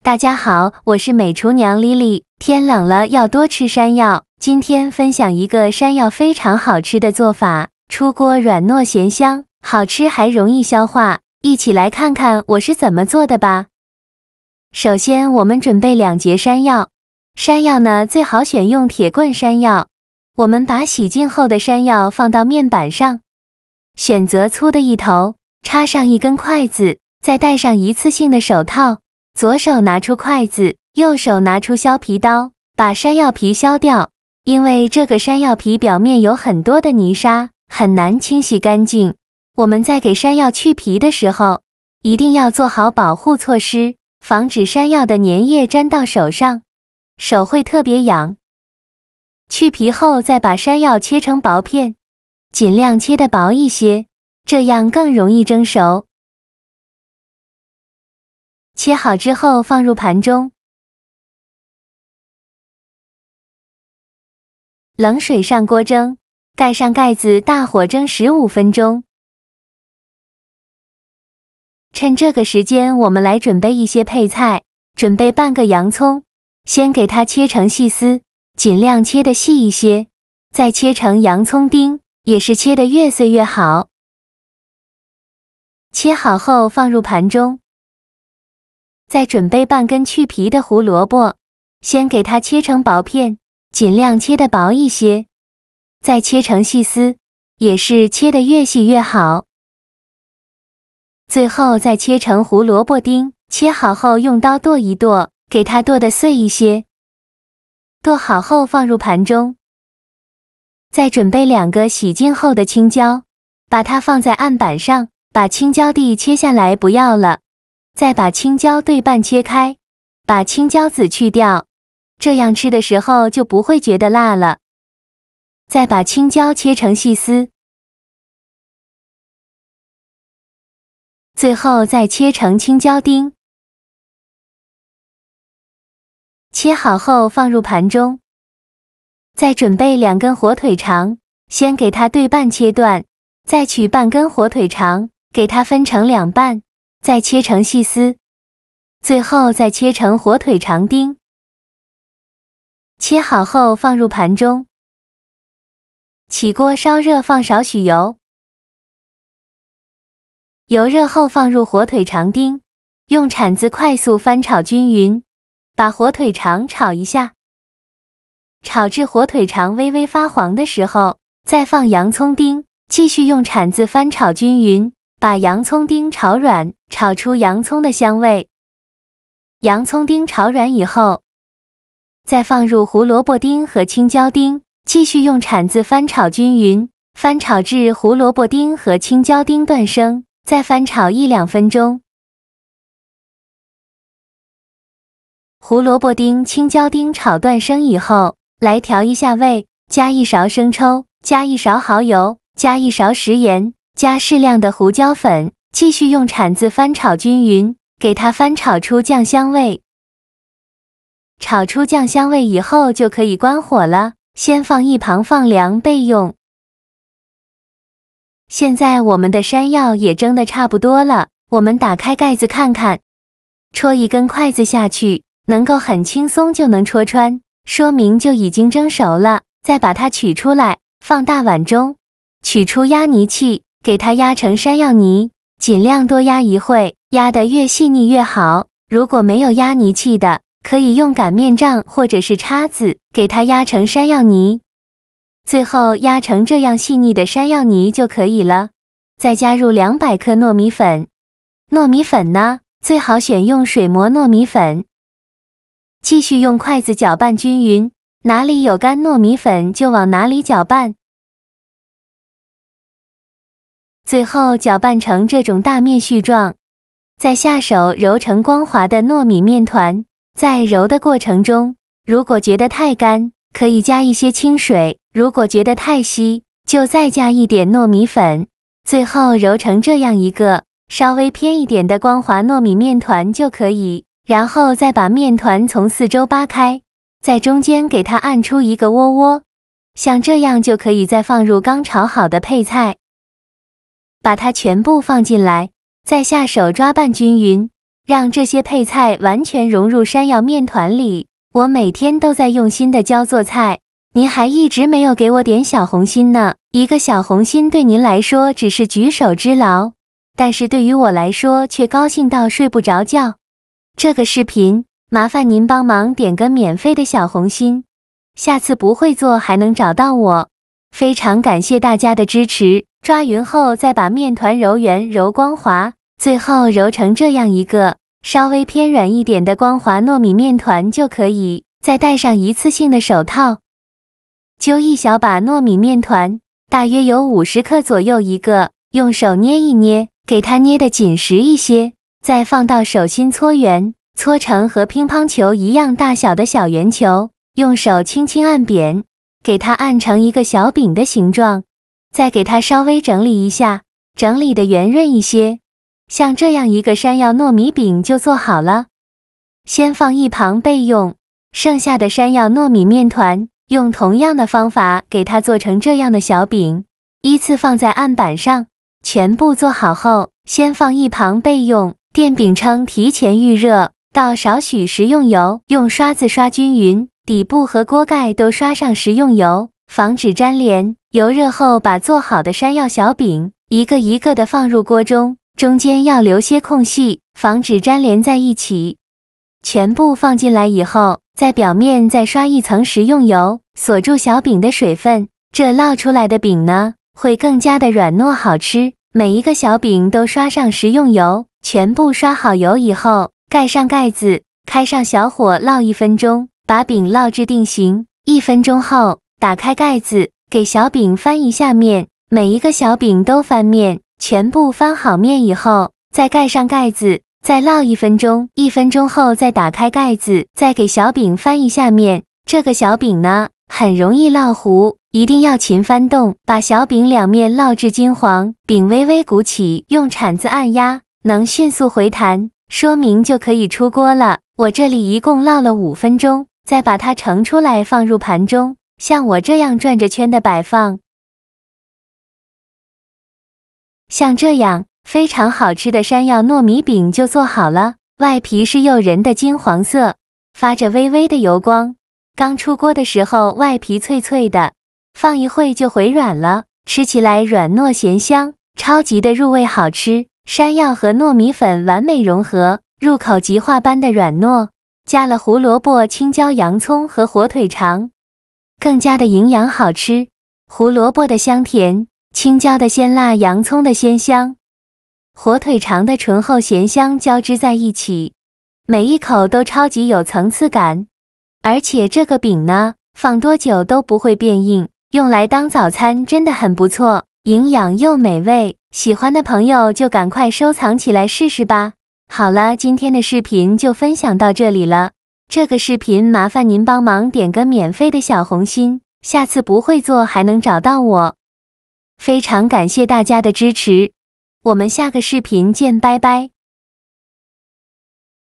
大家好，我是美厨娘丽丽。天冷了要多吃山药。今天分享一个山药非常好吃的做法，出锅软糯咸香，好吃还容易消化。一起来看看我是怎么做的吧。首先我们准备2节山药，山药呢最好选用铁棍山药。我们把洗净后的山药放到面板上，选择粗的一头，插上1根筷子，再戴上一次性的手套。左手拿出筷子，右手拿出削皮刀，把山药皮削掉。因为这个山药皮表面有很多的泥沙，很难清洗干净。我们在给山药去皮的时候，一定要做好保护措施，防止山药的粘液粘到手上，手会特别痒。去皮后再把山药切成薄片，尽量切得薄一些，这样更容易蒸熟。切好之后放入盘中，冷水上锅蒸，盖上盖子，大火蒸15分钟。趁这个时间，我们来准备一些配菜。准备半个洋葱，先给它切成细丝，尽量切得细一些，再切成洋葱丁，也是切得越碎越好。切好后放入盘中。再准备半根去皮的胡萝卜，先给它切成薄片，尽量切得薄一些，再切成细丝，也是切得越细越好。最后再切成胡萝卜丁，切好后用刀剁一剁，给它剁得碎一些。剁好后放入盘中。再准备2个洗净后的青椒，把它放在案板上，把青椒蒂切下来不要了。再把青椒对半切开，把青椒籽去掉，这样吃的时候就不会觉得辣了。再把青椒切成细丝，最后再切成青椒丁。切好后放入盘中。再准备2根火腿肠，先给它对半切断，再取半根火腿肠，给它分成2半。再切成细丝，最后再切成火腿肠丁。切好后放入盘中。起锅烧热，放少许油，油热后放入火腿肠丁，用铲子快速翻炒均匀，把火腿肠炒一下，炒至火腿肠微微发黄的时候，再放洋葱丁，继续用铲子翻炒均匀，把洋葱丁炒软，炒出洋葱的香味。洋葱丁炒软以后，再放入胡萝卜丁和青椒丁，继续用铲子翻炒均匀，翻炒至胡萝卜丁和青椒丁断生，再翻炒1-2分钟。胡萝卜丁、青椒丁炒断生以后，来调一下味，加1勺生抽，加1勺蚝油，加1勺食盐，加适量的胡椒粉，继续用铲子翻炒均匀，给它翻炒出酱香味。炒出酱香味以后就可以关火了，先放一旁放凉备用。现在我们的山药也蒸得差不多了，我们打开盖子看看，戳1根筷子下去，能够很轻松就能戳穿，说明就已经蒸熟了。再把它取出来，放大碗中，取出压泥器，给它压成山药泥，尽量多压一会，压得越细腻越好。如果没有压泥器的，可以用擀面杖或者是叉子，给它压成山药泥。最后压成这样细腻的山药泥就可以了。再加入200克糯米粉，糯米粉呢，最好选用水磨糯米粉。继续用筷子搅拌均匀，哪里有干糯米粉就往哪里搅拌。最后搅拌成这种大面絮状，再下手揉成光滑的糯米面团。在揉的过程中，如果觉得太干，可以加一些清水；如果觉得太稀，就再加一点糯米粉。最后揉成这样一个稍微偏一点的光滑糯米面团就可以。然后再把面团从4周扒开，在中间给它按出一个窝窝，像这样就可以再放入刚炒好的配菜。把它全部放进来，再下手抓拌均匀，让这些配菜完全融入山药面团里。我每天都在用心的教做菜，您还一直没有给我点小红心呢。一个小红心对您来说只是举手之劳，但是对于我来说却高兴到睡不着觉。这个视频麻烦您帮忙点个免费的小红心，下次不会做还能找到我。非常感谢大家的支持。抓匀后再把面团揉圆揉光滑，最后揉成这样一个稍微偏软一点的光滑糯米面团就可以。再戴上一次性的手套，揪一小把糯米面团，大约有50克左右一个，用手捏一捏，给它捏得紧实一些，再放到手心搓圆，搓成和乒乓球一样大小的小圆球，用手轻轻按扁，给它按成一个小饼的形状，再给它稍微整理一下，整理的圆润一些，像这样一个山药糯米饼就做好了。先放一旁备用，剩下的山药糯米面团用同样的方法给它做成这样的小饼，依次放在案板上。全部做好后，先放一旁备用。电饼铛提前预热，倒少许食用油，用刷子刷均匀，底部和锅盖都刷上食用油，防止粘连。油热后，把做好的山药小饼一个一个的放入锅中，中间要留些空隙，防止粘连在一起。全部放进来以后，在表面再刷一层食用油，锁住小饼的水分，这烙出来的饼呢，会更加的软糯好吃。每一个小饼都刷上食用油，全部刷好油以后，盖上盖子，开上小火烙1分钟，把饼烙至定型。1分钟后，打开盖子，给小饼翻一下面，每一个小饼都翻面，全部翻好面以后，再盖上盖子，再烙1分钟。1分钟后再打开盖子，再给小饼翻一下面。这个小饼呢，很容易烙糊，一定要勤翻动，把小饼两面烙至金黄，饼微微鼓起，用铲子按压，能迅速回弹，说明就可以出锅了。我这里一共烙了5分钟，再把它盛出来放入盘中，像我这样转着圈的摆放。像这样非常好吃的山药糯米饼就做好了，外皮是诱人的金黄色，发着微微的油光。刚出锅的时候外皮脆脆的，放一会就回软了，吃起来软糯咸香，超级的入味好吃。山药和糯米粉完美融合，入口即化般的软糯，加了胡萝卜、青椒、洋葱和火腿肠，更加的营养好吃。胡萝卜的香甜，青椒的鲜辣，洋葱的鲜香，火腿肠的醇厚咸香交织在一起，每一口都超级有层次感。而且这个饼呢，放多久都不会变硬，用来当早餐真的很不错，营养又美味。喜欢的朋友就赶快收藏起来试试吧。好了，今天的视频就分享到这里了。这个视频麻烦您帮忙点个免费的小红心，下次不会做还能找到我。非常感谢大家的支持，我们下个视频见，拜拜。